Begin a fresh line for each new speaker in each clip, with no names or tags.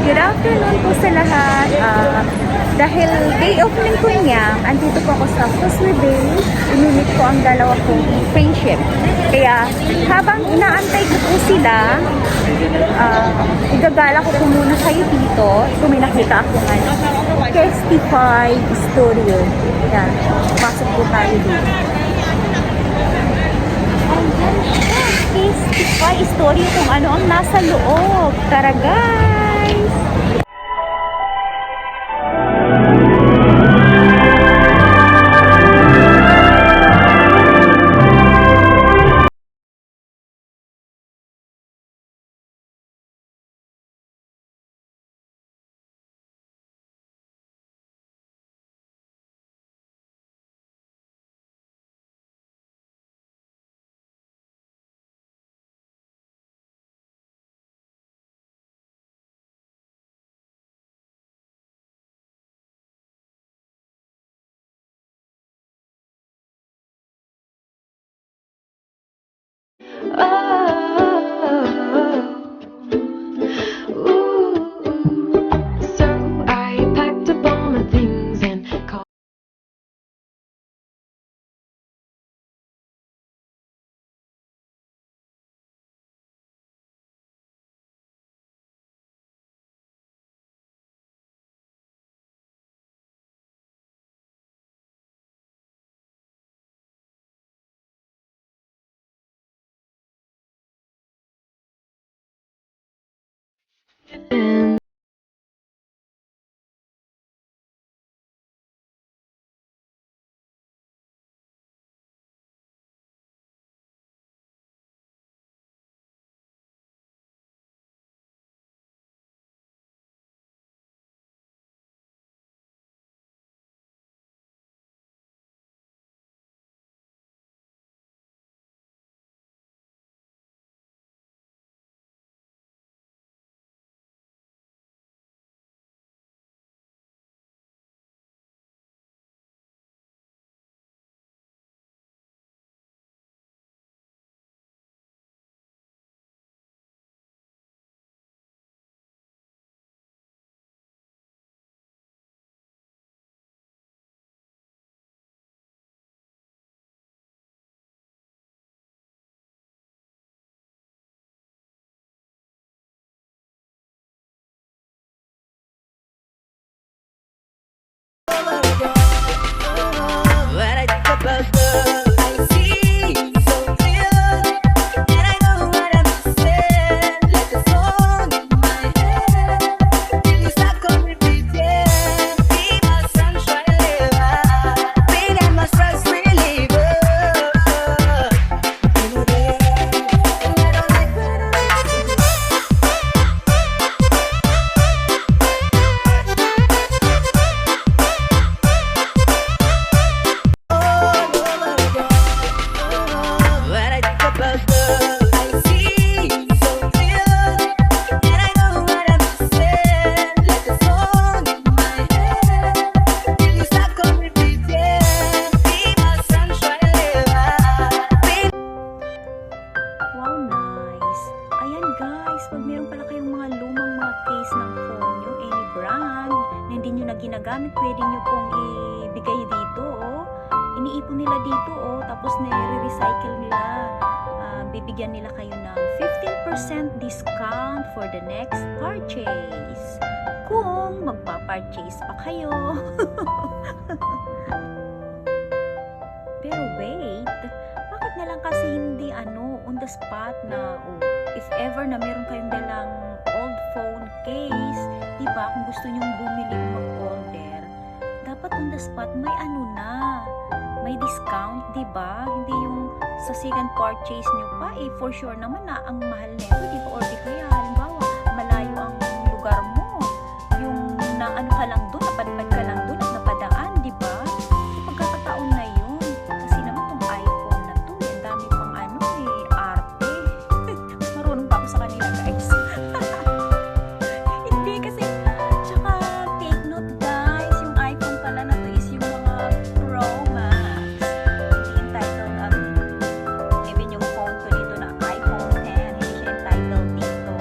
Good afternoon po sa lahat. Dahil day off ng kunyang, andito po ako sa Causeway Bay. Inunit ko ang dalawa kong friendship. Kaya habang inaantay ko po sila, igagala ko po muna kayo dito. Kung may nakita ako ng Testify Studio. Yan, pasok po tayo dito. Ayan siya, Testify Studio kung ano ang nasa loob. Tara guys! Ginagamit, pwede nyo pong ibigay dito, oh. Iniipon nila dito, oh, tapos nire-recycle nila. Bibigyan nila kayo ng 15% discount for the next purchase. Kung magpa-purchase pa kayo. Pero wait, bakit na lang kasi hindi on the spot na, if ever na meron kayong dalang old phone case, diba, kung gusto nyong bumili mag-order, dapat on the spot may may discount, diba? Hindi yung sa second purchase nyo pa, for sure naman na ang mahal nito, diba? Or di kaya, halimbawa, malayo ang lugar mo, yung na ka lang doon, napadpad ka lang doon at napadaan, diba? So, pagkakataon na yun, kasi naman tong iPhone na to, ang dami pang arte. Mas marunong pa ako sa kanila, guys. Hindi kasi, tsaka take note guys, yung iPhone pala na to is yung mga Pro Max. Hindi entitled, even yung phone ko dito na iPhone 10, hindi siya entitled dito.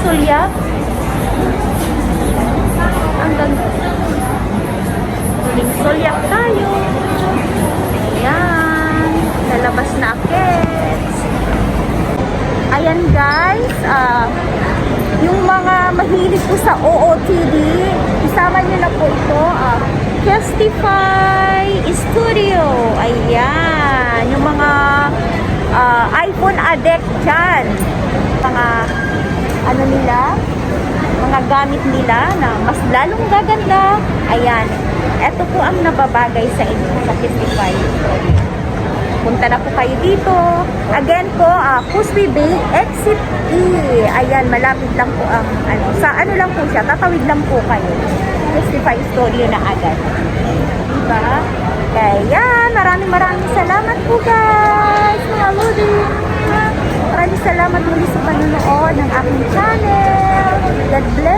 sulyap. Ang ganda. Huling sulyap tayo. Ayan. Lalabas na akits. Ayan guys. Yung mga mahilig po sa OOTD, isama nyo na po ito. Justify Studio. Ayan. Yung mga iPhone addict dyan. Mga ano nila, mga gamit nila na mas lalong gaganda. Ayan. Ito po ang nababagay sa inyo sa Justify Studio. Punta na po kayo dito. Again po, Pusby Bay, Exit E. Ayan, malapit lang po ang, sa ano lang po siya, tatawid lang po kayo. Justify Studio na agad. Diba? Kaya, maraming salamat po guys, mga lodi. Maraming salamat muli sa panonood ng aking channel. God bless.